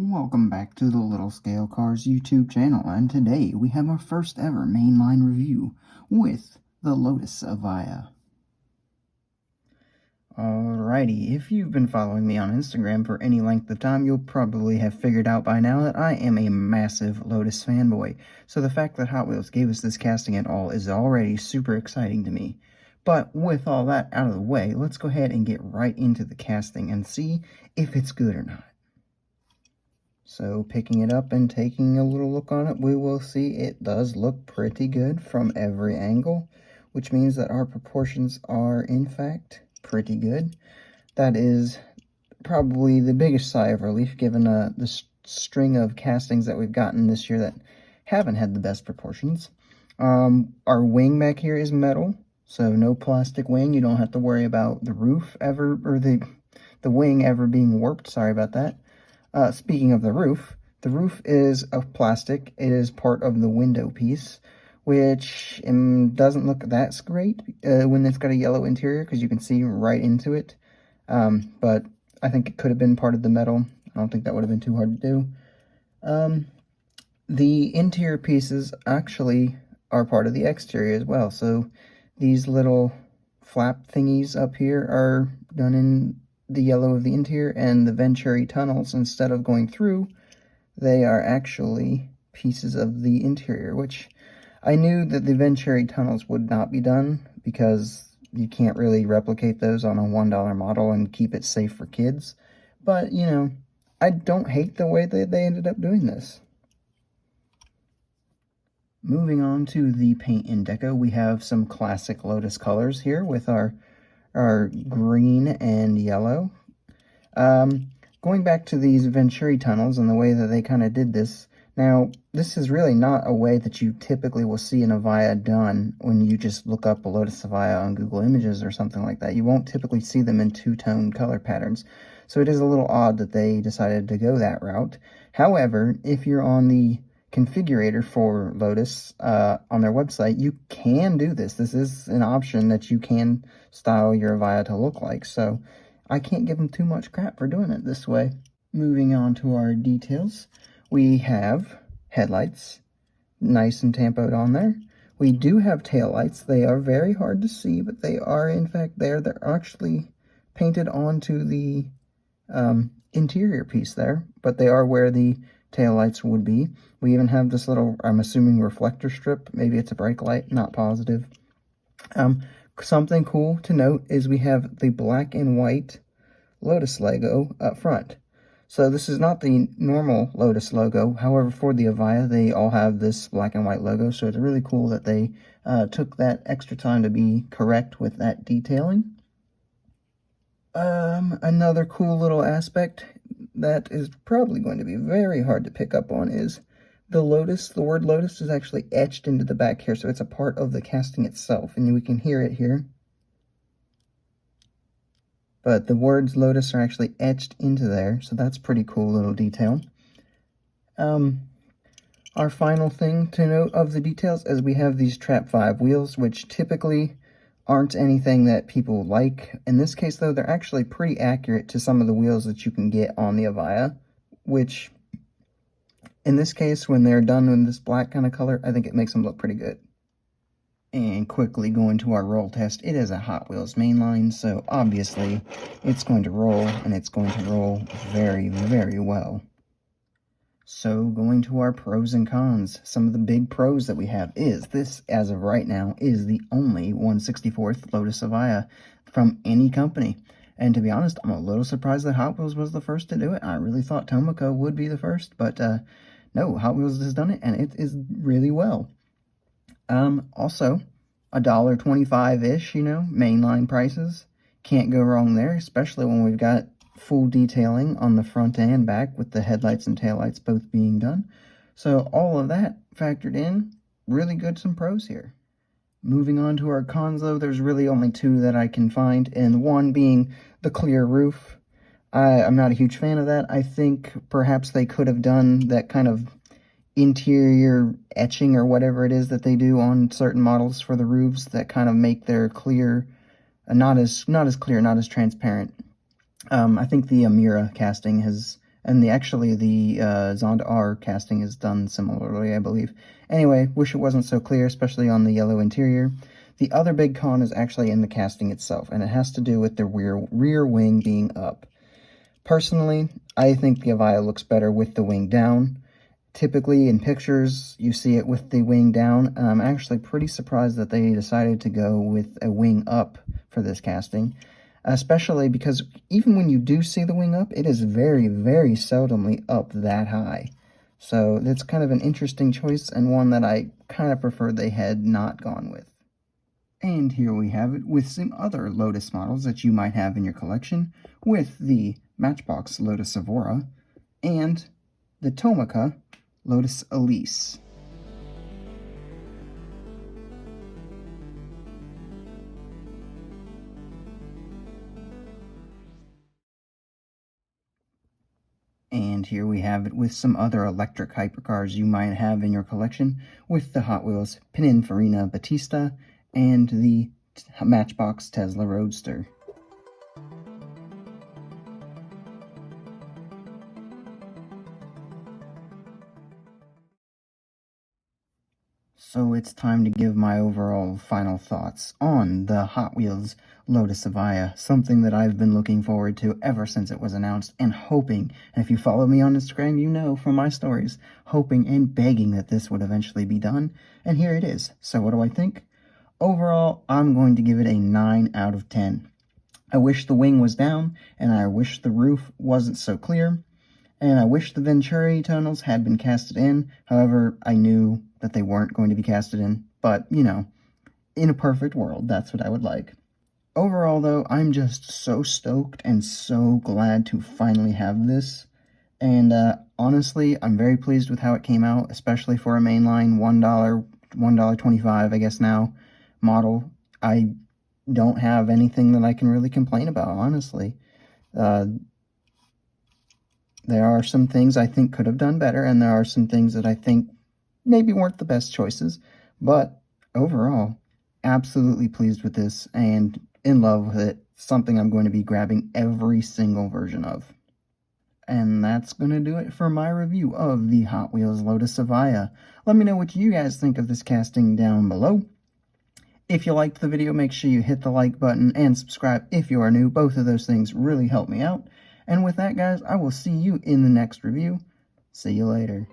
Welcome back to the Little Scale Cars YouTube channel, and today we have our first ever mainline review with the Lotus Evija. Alrighty, if you've been following me on Instagram for any length of time, you'll probably have figured out by now that I am a massive Lotus fanboy, so the fact that Hot Wheels gave us this casting at all is already super exciting to me. But with all that out of the way, let's go ahead and get right into the casting and see if it's good or not. So picking it up and taking a little look on it, we will see it does look pretty good from every angle, which means that our proportions are in fact pretty good. That is probably the biggest sigh of relief given the string of castings that we've gotten this year that haven't had the best proportions. Our wing back here is metal, so no plastic wing. You don't have to worry about the roof ever, or the wing ever being warped. Sorry about that. Speaking of the roof is of plastic. It is part of the window piece, which doesn't look that great when it's got a yellow interior, because you can see right into it. But I think it could have been part of the metal. I don't think that would have been too hard to do. The interior pieces actually are part of the exterior as well. So these little flap thingies up here are done in the yellow of the interior, and the Venturi tunnels, instead of going through, they are actually pieces of the interior, which I knew that the Venturi tunnels would not be done because you can't really replicate those on a $1 model and keep it safe for kids. But, you know, I don't hate the way that they ended up doing this. Moving on to the paint and deco, we have some classic Lotus colors here with our green and yellow. Going back to these Venturi tunnels and the way that they kind of did this, now this is really not a way that you typically will see an Evija done when you just look up a Lotus Evija on Google Images or something like that. You won't typically see them in two-tone color patterns, so it is a little odd that they decided to go that route. However, if you're on the configurator for Lotus on their website, you can do this. This is an option that you can style your Evija to look like, so I can't give them too much crap for doing it this way. Moving on to our details, we have headlights, nice and tampoed on there. We do have taillights. They are very hard to see, but they are in fact there. They're actually painted onto the interior piece there, but they are where the taillights would be. We even have this little, I'm assuming, reflector strip. Maybe it's a brake light, not positive. Something cool to note is we have the black and white Lotus logo up front. So this is not the normal Lotus logo. However, for the Evija, they all have this black and white logo. So it's really cool that they took that extra time to be correct with that detailing. Another cool little aspect that is probably going to be very hard to pick up on is the Lotus. The word Lotus is actually etched into the back here, so it's a part of the casting itself, and we can hear it here. But the words Lotus are actually etched into there, so that's pretty cool little detail. Our final thing to note of the details is we have these Trap 5 wheels, which typically aren't anything that people like. In this case, though, they're actually pretty accurate to some of the wheels that you can get on the Evija, which, in this case, when they're done with this black kind of color, I think it makes them look pretty good. And quickly going to our roll test, it is a Hot Wheels mainline, so obviously it's going to roll, and it's going to roll very, very well. So going to our pros and cons, some of the big pros that we have is this, as of right now, is the only 1/64th Lotus Evija from any company. And to be honest, I'm a little surprised that Hot Wheels was the first to do it. I really thought Tomico would be the first, but no, Hot Wheels has done it, and it is really well. Also, $1.25-ish, you know, mainline prices. Can't go wrong there, especially when we've got full detailing on the front and back with the headlights and taillights both being done. So all of that factored in, really good, some pros here. Moving on to our cons, though, there's really only two that I can find, and one being the clear roof. I'm not a huge fan of that. I think perhaps they could have done that kind of interior etching or whatever it is that they do on certain models for the roofs that kind of make their clear not as clear, not as transparent. I think the Amira casting has And the Zonda R casting is done similarly, I believe. Anyway, wish it wasn't so clear, especially on the yellow interior. The other big con is actually in the casting itself, and it has to do with the rear wing being up. Personally, I think the Evija looks better with the wing down. Typically, in pictures, you see it with the wing down, and I'm actually pretty surprised that they decided to go with a wing up for this casting, especially because even when you do see the wing up, it is very, very seldomly up that high. So that's kind of an interesting choice, and one that I kind of prefer they had not gone with. And here we have it with some other Lotus models that you might have in your collection, with the Matchbox Lotus Evija and the Tomica Lotus Elise. And here we have it with some other electric hypercars you might have in your collection, with the Hot Wheels Pininfarina Battista and the Matchbox Tesla Roadster. So it's time to give my overall final thoughts on the Hot Wheels Lotus Evija, something that I've been looking forward to ever since it was announced, and hoping, and if you follow me on Instagram, you know from my stories, hoping and begging that this would eventually be done, and here it is. So what do I think? Overall, I'm going to give it a 9 out of 10. I wish the wing was down, and I wish the roof wasn't so clear, and I wish the Venturi tunnels had been casted in. However, I knew that they weren't going to be casted in, but, you know, in a perfect world, that's what I would like. Overall, though, I'm just so stoked and so glad to finally have this, and honestly, I'm very pleased with how it came out, especially for a mainline $1.25, I guess now, model. I don't have anything that I can really complain about, honestly. There are some things I think could have done better, and there are some things that I think maybe weren't the best choices, but overall, absolutely pleased with this and in love with it. Something I'm going to be grabbing every single version of. And that's going to do it for my review of the Hot Wheels Lotus Evija. Let me know what you guys think of this casting down below. If you liked the video, make sure you hit the like button and subscribe if you are new. Both of those things really help me out. And with that, guys, I will see you in the next review. See you later.